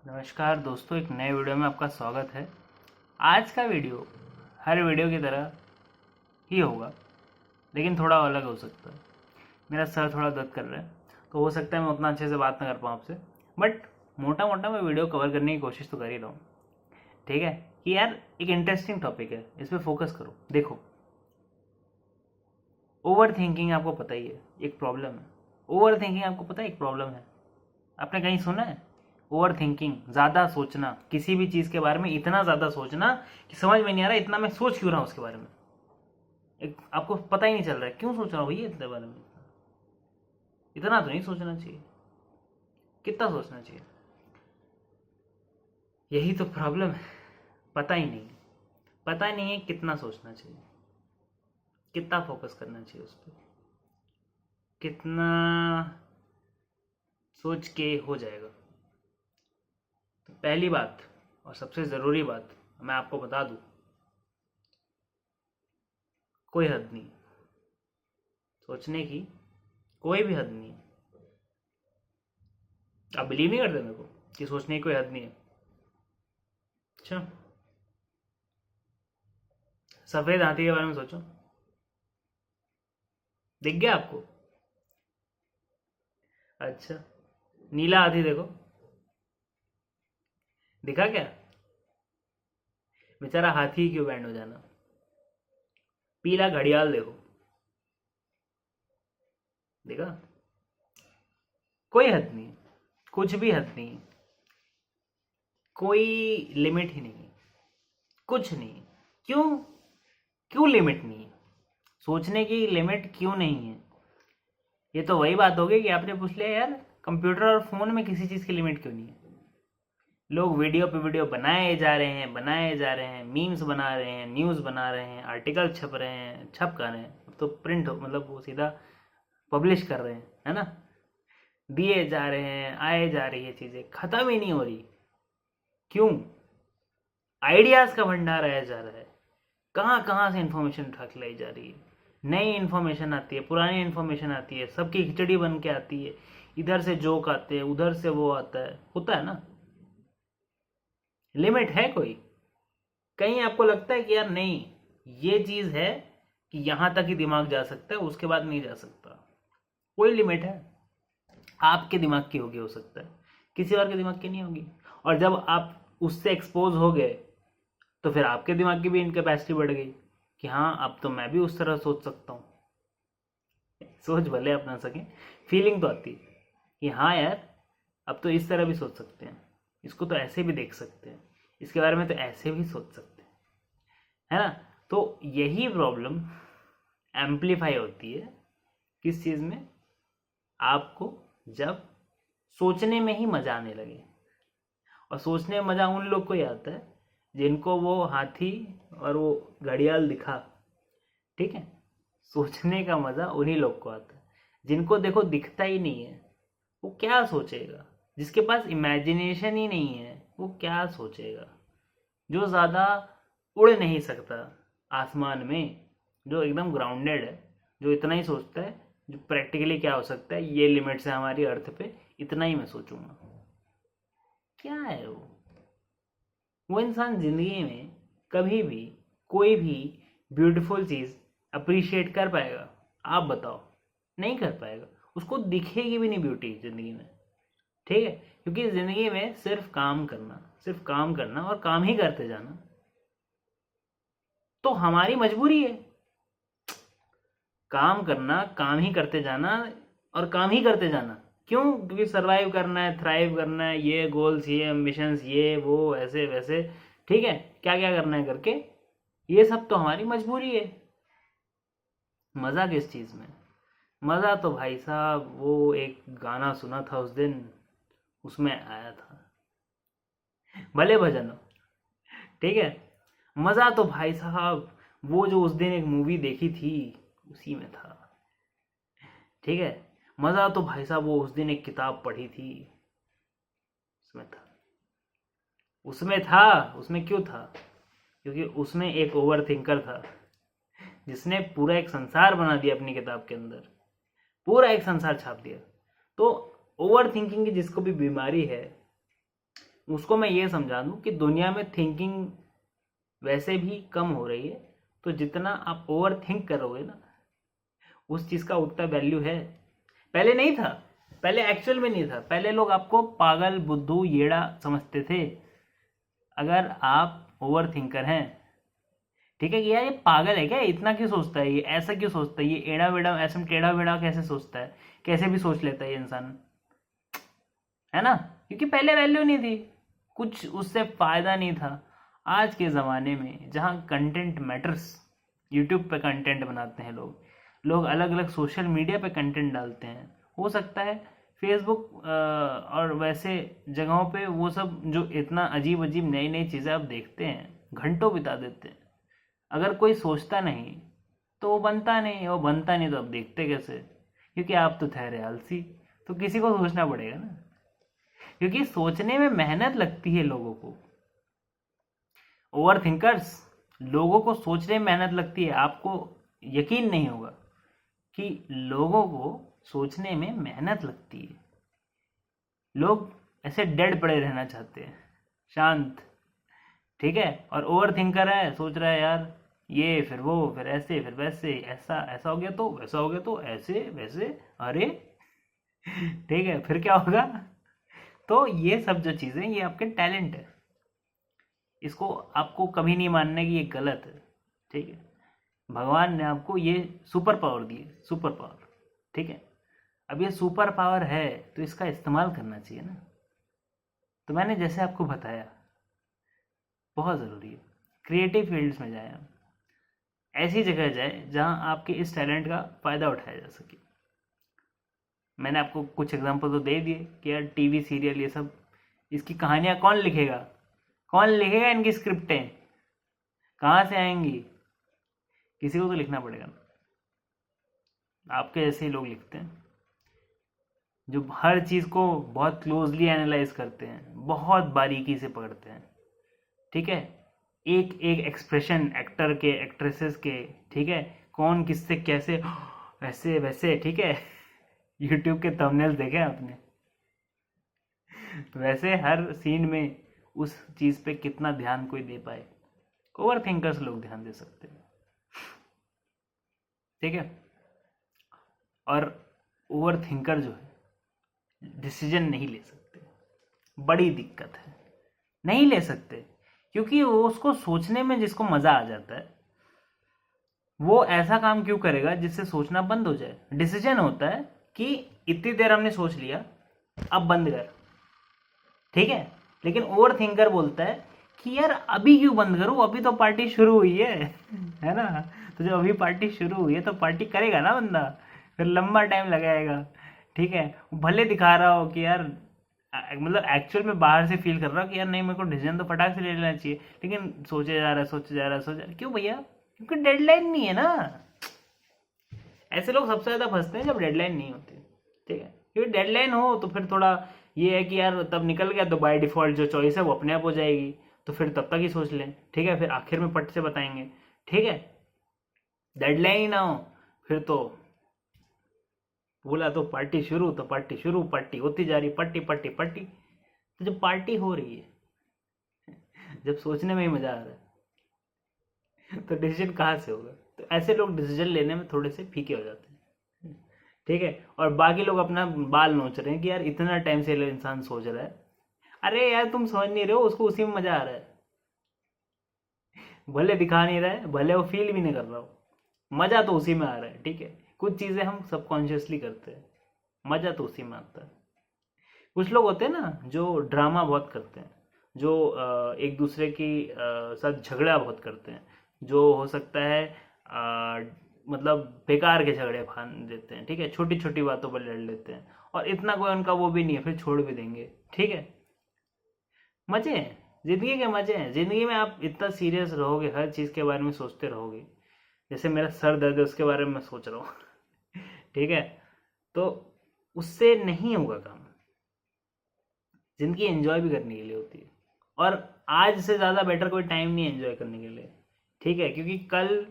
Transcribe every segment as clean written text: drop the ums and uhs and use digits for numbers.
नमस्कार दोस्तों, एक नए वीडियो में आपका स्वागत है। आज का वीडियो हर वीडियो की तरह ही होगा, लेकिन थोड़ा अलग हो सकता है। मेरा सर थोड़ा दर्द कर रहा है, तो हो सकता है मैं उतना अच्छे से बात ना कर पाऊँ आपसे, बट मोटा मोटा मैं वीडियो कवर करने की कोशिश तो कर ही रहा हूँ। ठीक है कि यार एक इंटरेस्टिंग टॉपिक है, इस पर फोकस करो। देखो, ओवर थिंकिंग आपको पता ही है एक प्रॉब्लम है। ओवर थिंकिंग आपको पता है एक प्रॉब्लम है। आपने कहीं सुना है? ओवर थिंकिंग, ज़्यादा सोचना, किसी भी चीज़ के बारे में इतना ज़्यादा सोचना कि समझ में नहीं आ रहा इतना मैं सोच क्यों रहा हूँ उसके बारे में। एक आपको पता ही नहीं चल रहा है क्यों सोच रहा हूँ भैया इतने बारे में। इतना तो नहीं सोचना चाहिए, कितना सोचना चाहिए। यही तो प्रॉब्लम है, पता ही नहीं। पता नहीं है कितना सोचना चाहिए, कितना फोकस करना चाहिए उस पर, कितना सोच के हो जाएगा। तो पहली बात और सबसे ज़रूरी बात मैं आपको बता दूं, कोई हद नहीं सोचने की, कोई भी हद नहीं है। आप बिलीव नहीं करते मेरे को कि सोचने की कोई हद नहीं है? अच्छा, सफेद हाथी के बारे में सोचो, दिख गया आपको? अच्छा, नीला हाथी देखो, दिखा क्या? बेचारा हाथी क्यों बैंड हो जाना। पीला घड़ियाल देखो, देखा? कोई हद नहीं, कुछ भी हद नहीं, कोई लिमिट ही नहीं, कुछ नहीं। क्यों? क्यों लिमिट नहीं है? सोचने की लिमिट क्यों नहीं है? ये तो वही बात होगी कि आपने पूछ लिया यार, कंप्यूटर और फोन में किसी चीज की लिमिट क्यों नहीं है? लोग वीडियो पे वीडियो बनाए जा रहे हैं, मीम्स बना रहे हैं, न्यूज़ बना रहे हैं, आर्टिकल छप रहे हैं, छप कर रहे हैं, अब तो प्रिंट मतलब वो सीधा पब्लिश कर रहे हैं, है ना? दिए जा रहे हैं, आए जा रही है, चीज़ें ख़त्म ही नहीं हो रही। क्यों? आइडियाज़ का भंडार आया जा रहा है, कहाँ कहाँ से इन्फॉर्मेशन उठा के लाई जा रही है। नई इन्फॉर्मेशन आती है, पुरानी इन्फॉर्मेशन आती है, सबकी खिचड़ी बन के आती है। इधर से जोक आते हैं, उधर से वो आता है, होता है ना? लिमिट है कोई? कहीं आपको लगता है कि यार नहीं, ये चीज है कि यहां तक ही दिमाग जा सकता है, उसके बाद नहीं जा सकता? कोई लिमिट है? आपके दिमाग की होगी, हो सकता है किसी और के दिमाग की नहीं होगी। और जब आप उससे एक्सपोज हो गए तो फिर आपके दिमाग की भी इनकेपेसिटी बढ़ गई कि हाँ, अब तो मैं भी उस तरह सोच सकता हूँ। सोच भले अपना सके, फीलिंग तो आती है कि हाँ यार, अब तो इस तरह भी सोच सकते हैं, इसको तो ऐसे भी देख सकते हैं, इसके बारे में तो ऐसे भी सोच सकते हैं, है ना? तो यही प्रॉब्लम एम्पलीफाई होती है किस चीज़ में? आपको जब सोचने में ही मजा आने लगे। और सोचने में मजा उन लोग को ही आता है जिनको वो हाथी और वो घड़ियाल दिखा। ठीक है, सोचने का मजा उन्हीं लोग को आता है। जिनको देखो दिखता ही नहीं है, वो क्या सोचेगा? जिसके पास इमेजिनेशन ही नहीं है, वो क्या सोचेगा? जो ज़्यादा उड़ नहीं सकता आसमान में, जो एकदम ग्राउंडेड है, जो इतना ही सोचता है, जो प्रैक्टिकली क्या हो सकता है, ये लिमिट्स है हमारी अर्थ पे, इतना ही मैं सोचूंगा। क्या है वो इंसान जिंदगी में कभी भी कोई भी ब्यूटीफुल चीज़ अप्रिशिएट कर पाएगा? आप बताओ, नहीं कर पाएगा। उसको दिखेगी भी नहीं ब्यूटी जिंदगी में। ठीक है, क्योंकि जिंदगी में सिर्फ काम करना, सिर्फ काम करना और काम ही करते जाना तो हमारी मजबूरी है। काम करना, काम ही करते जाना और काम ही करते जाना। क्यों? क्योंकि सरवाइव करना है, थ्राइव करना है, ये गोल्स, ये एम्बिशंस, ये वो, ऐसे वैसे। ठीक है, क्या क्या करना है करके, ये सब तो हमारी मजबूरी है। मज़ा किस चीज़ में? मज़ा तो भाई साहब वो एक गाना सुना था उस दिन, उसमें आया था, भले भजन हो। ठीक है, मज़ा तो भाई साहब वो जो उस दिन एक मूवी देखी थी उसी में था। ठीक है, मज़ा तो भाई साहब वो उस दिन एक किताब पढ़ी थी उसमें था। उसमें था, उसमें क्यों था? क्योंकि उसमें एक ओवर थिंकर था जिसने पूरा एक संसार बना दिया अपनी किताब के अंदर, पूरा एक संसार छाप दिया। तो ओवर थिंकिंग की जिसको भी बीमारी है, उसको मैं ये समझा दूं कि दुनिया में थिंकिंग वैसे भी कम हो रही है, तो जितना आप ओवर थिंक करोगे ना, उस चीज़ का उतना वैल्यू है। पहले नहीं था, पहले एक्चुअल में नहीं था। पहले लोग आपको पागल, बुद्धू, येड़ा समझते थे अगर आप ओवर थिंकर हैं। ठीक है कि यार ये पागल है क्या, इतना क्यों सोचता है, ये ऐसा क्यों सोचता है, ये एड़ा वेड़ा ऐसा टेढ़ा वेड़ा कैसे सोचता है, कैसे भी सोच लेता है ये इंसान, है ना। क्योंकि पहले वैल्यू नहीं थी, कुछ उससे फायदा नहीं था। आज के ज़माने में जहाँ कंटेंट मैटर्स, यूट्यूब पे कंटेंट बनाते हैं लोग, लोग अलग अलग सोशल मीडिया पे कंटेंट डालते हैं। हो सकता है फेसबुक और वैसे जगहों पे वो सब जो इतना अजीब अजीब नई नई चीज़ें आप देखते हैं, घंटों बिता देते हैं। अगर कोई सोचता नहीं तो वो बनता नहीं, वो बनता नहीं तो आप देखते कैसे, क्योंकि आप तो ठहरे आलसी, तो किसी को सोचना पड़ेगा ना, क्योंकि सोचने में मेहनत लगती है लोगों को। ओवर थिंकर्स, लोगों को सोचने में मेहनत लगती है। आपको यकीन नहीं होगा कि लोगों को सोचने में मेहनत लगती है। लोग ऐसे डेड पड़े रहना चाहते हैं, शांत, ठीक है। और ओवर थिंकर है, सोच रहा है यार ये फिर वो फिर ऐसे फिर वैसे, ऐसा ऐसा हो गया तो वैसा हो गया तो ऐसे वैसे, अरे ठीक है फिर क्या होगा। तो ये सब जो चीज़ें, ये आपके टैलेंट है, इसको आपको कभी नहीं मानना कि ये गलत है, ठीक है। भगवान ने आपको ये सुपर पावर दी है, सुपर पावर, ठीक है। अब ये सुपर पावर है तो इसका इस्तेमाल करना चाहिए ना। तो मैंने जैसे आपको बताया, बहुत ज़रूरी है क्रिएटिव फील्ड्स में जाए आप, ऐसी जगह जाए जहां आपके इस टैलेंट का फ़ायदा उठाया जा सके। मैंने आपको कुछ एग्जांपल तो दे दिए कि यार टीवी सीरियल ये सब, इसकी कहानियां कौन लिखेगा, कौन लिखेगा, इनकी स्क्रिप्टें कहाँ से आएंगी, किसी को तो लिखना पड़ेगा ना। आपके जैसे ही लोग लिखते हैं जो हर चीज़ को बहुत क्लोजली एनालाइज करते हैं, बहुत बारीकी से पकड़ते हैं, ठीक है। एक एक एक्सप्रेशन एक्टर के, एक्ट्रेसेस के, ठीक है, कौन किससे कैसे वैसे वैसे, ठीक है। यूट्यूब के थंबनेल देखे आपने, वैसे हर सीन में उस चीज़ पे कितना ध्यान कोई दे पाए, ओवर थिंकर्स लोग ध्यान दे सकते हैं, ठीक है। और ओवर थिंकर जो है डिसीजन नहीं ले सकते, बड़ी दिक्कत है, नहीं ले सकते, क्योंकि वो उसको सोचने में जिसको मज़ा आ जाता है वो ऐसा काम क्यों करेगा जिससे सोचना बंद हो जाए। डिसीजन होता है कि इतनी देर हमने सोच लिया, अब बंद कर, ठीक है। लेकिन ओवर थिंकर बोलता है कि यार अभी क्यों बंद करूं, अभी तो पार्टी शुरू हुई है ना। तो जब अभी पार्टी शुरू हुई है तो पार्टी करेगा ना बंदा, फिर लंबा टाइम लगाएगा, ठीक है। भले दिखा रहा हो कि यार मतलब एक्चुअल में बाहर से फील कर रहा हो कि यार नहीं मेरे को डिसीजन तो फटाक से ले लेना चाहिए, लेकिन सोचे जा रहा है सोचे जा रहा है सोचे जा रहा है। क्यों भैया, क्योंकि डेडलाइन नहीं है ना। ऐसे लोग सबसे ज़्यादा फंसते हैं जब डेडलाइन नहीं होती, ठीक है। क्योंकि डेडलाइन हो तो फिर थोड़ा ये है कि यार तब निकल गया तो बाय डिफ़ॉल्ट जो चॉइस है वो अपने आप हो जाएगी, तो फिर तब तक ही सोच लें, ठीक है। फिर आखिर में पट से बताएंगे, ठीक है। डेडलाइन ही ना हो फिर तो बोला तो पार्टी शुरू, तो पार्टी शुरू, पार्टी होती जा रही, पार्टी पार्टी पार्टी। तो जब पार्टी हो रही है, जब सोचने में ही मज़ा आ रहा है, तो डिसीजन कहाँ से होगा। तो ऐसे लोग डिसीजन लेने में थोड़े से फीके हो जाते हैं, ठीक है। और बाकी लोग अपना बाल नोच रहे हैं कि यार इतना टाइम से इंसान सोच रहा है। अरे यार तुम समझ नहीं रहे हो, उसको उसी में मज़ा आ रहा है, भले दिखा नहीं रहा है, भले वो फील भी नहीं कर रहा हो, मज़ा तो उसी में आ रहा है, ठीक है। कुछ चीज़ें हम सबकॉन्शियसली करते हैं, मज़ा तो उसी में आता है। कुछ लोग होते हैं ना जो ड्रामा बहुत करते हैं, जो एक दूसरे की साथ झगड़ा बहुत करते हैं, जो हो सकता है मतलब बेकार के झगड़े फान देते हैं, ठीक है। छोटी छोटी बातों पर लड़ लेते हैं और इतना कोई उनका वो भी नहीं है, फिर छोड़ भी देंगे, ठीक है। मज़े हैं, ज़िंदगी के मज़े हैं। ज़िंदगी में आप इतना सीरियस रहोगे, हर चीज़ के बारे में सोचते रहोगे, जैसे मेरा सर दर्द है उसके बारे में मैं सोच रहा हूँ ठीक है, तो उससे नहीं होगा काम। ज़िंदगी एंजॉय भी करने के लिए होती है, और आज से ज़्यादा बेटर कोई टाइम नहीं है एंजॉय करने के लिए, ठीक है। क्योंकि कल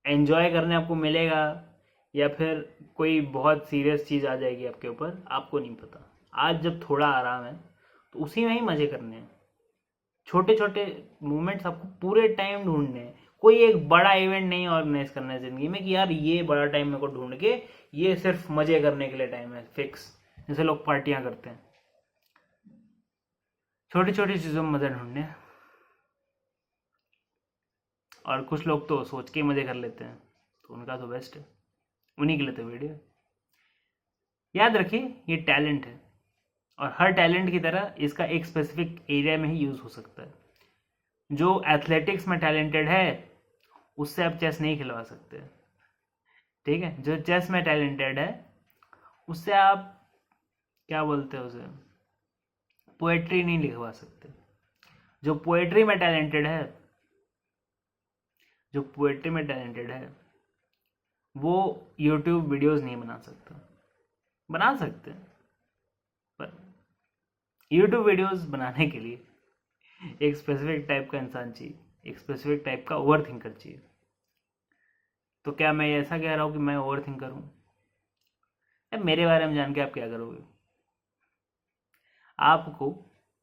एंजॉय करने आपको मिलेगा या फिर कोई बहुत सीरियस चीज़ आ जाएगी आपके ऊपर, आपको नहीं पता। आज जब थोड़ा आराम है तो उसी में ही मजे करने हैं। छोटे छोटे मोमेंट्स आपको पूरे टाइम ढूंढने हैं। कोई एक बड़ा इवेंट नहीं ऑर्गेनाइज करना है जिंदगी में कि यार ये बड़ा टाइम मेरे को ढूंढ के ये सिर्फ मजे करने के लिए टाइम है फिक्स, जैसे लोग पार्टियां करते हैं। छोटी छोटी चीजों में मजे ढूंढने हैं। और कुछ लोग तो सोच के ही मजे कर लेते हैं, तो उनका तो बेस्ट है, उन्हीं के लिए तो वीडियो है। याद रखिए ये टैलेंट है, और हर टैलेंट की तरह इसका एक स्पेसिफिक एरिया में ही यूज हो सकता है। जो एथलेटिक्स में टैलेंटेड है उससे आप चेस नहीं खिलवा सकते, ठीक है। जो चेस में टैलेंटेड है उससे आप क्या बोलते हैं उसे, पोएट्री नहीं लिखवा सकते। जो पोएट्री में टैलेंटेड है, जो पोएट्री में टैलेंटेड है वो यूट्यूब वीडियोस नहीं बना सकता। बना सकते हैं, पर यूट्यूब वीडियोस बनाने के लिए एक स्पेसिफिक टाइप का इंसान चाहिए, एक स्पेसिफिक टाइप का ओवर थिंकर चाहिए। तो क्या मैं ऐसा कह रहा हूँ कि मैं ओवर थिंकर हूँ? मेरे बारे में जान के आप क्या करोगे? आपको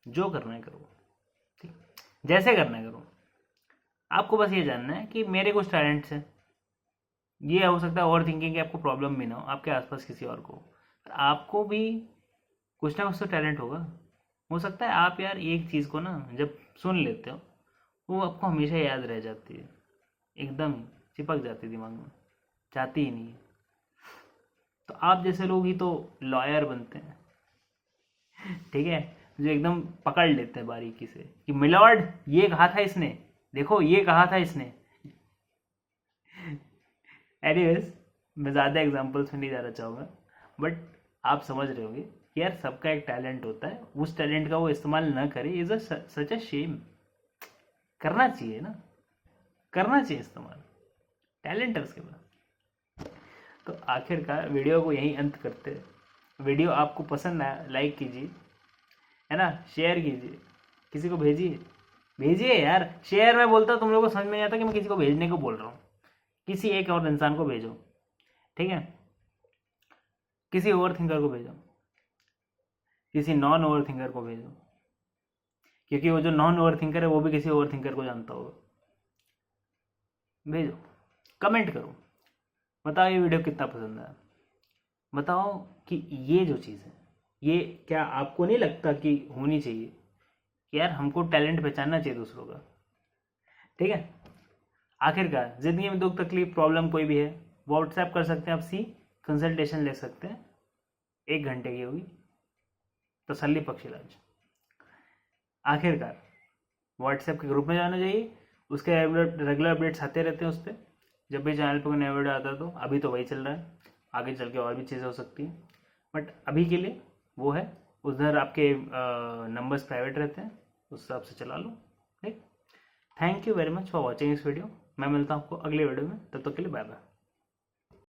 जो करना है करो, ठीक, जैसे करना है करो। आपको बस ये जानना है कि मेरे कुछ टैलेंट्स हैं। ये हो सकता है ओवर थिंकिंग की आपको प्रॉब्लम भी ना हो, आपके आसपास किसी और को, आपको भी कुछ ना कुछ तो टैलेंट होगा। हो सकता है आप यार एक चीज़ को ना जब सुन लेते हो वो आपको हमेशा याद रह जाती है, एकदम चिपक जाती है दिमाग में, जाती ही नहीं है। तो आप जैसे लोग ही तो लॉयर बनते हैं, ठीक है, जो एकदम पकड़ लेते हैं बारीकी से कि मिलॉर्ड ये कहा था इसने, देखो ये कहा था इसने। एनीवेज, मैं ज़्यादा एग्जांपल्स में नहीं जाना चाहूँगा, बट आप समझ रहे होंगे कि यार सबका एक टैलेंट होता है, उस टैलेंट का वो इस्तेमाल ना करे is a such a shame. करना चाहिए ना, करना चाहिए इस्तेमाल, टैलेंट है उसके पास। तो आखिरकार वीडियो को यहीं अंत करते हैं। वीडियो आपको पसंद आया लाइक कीजिए, है ना, शेयर कीजिए, किसी को भेजिए, भेजिए यार। शेयर में बोलता तुम लोगों को समझ में नहीं आता कि मैं किसी को भेजने को बोल रहा हूँ। किसी एक और इंसान को भेजो, ठीक है, किसी ओवर थिंकर को भेजो, किसी नॉन ओवर थिंकर को भेजो, क्योंकि वो जो नॉन ओवर थिंकर है वो भी किसी ओवर थिंकर को जानता होगा। भेजो, कमेंट करो, बताओ ये वीडियो कितना पसंद आया। बताओ कि ये जो चीज़ है ये क्या आपको नहीं लगता कि होनी चाहिए, कि यार हमको टैलेंट पहचानना चाहिए दूसरों का, ठीक है। आखिरकार जिंदगी में दुख तकलीफ प्रॉब्लम कोई भी है, व्हाट्सएप कर सकते हैं, आप सी कंसल्टेशन ले सकते हैं, 1 घंटे की होगी, तसल्ली पक्ष इलाज। आखिरकार व्हाट्सएप के ग्रुप में जाना चाहिए, उसके रेगुलर अपडेट्स आते रहते हैं उस पर। जब भी चैनल पर कोई नया वीडियो आता है तो अभी तो वही चल रहा है, आगे चल के और भी चीज़ें हो सकती हैं, बट अभी के लिए वो है। उधर आपके नंबर्स प्राइवेट रहते हैं, उस हिसाब से चला लो, ठीक। Thank you very much for watching इस वीडियो। मैं मिलता हूँ आपको अगले वीडियो में, तब तक के लिए बाय बाय।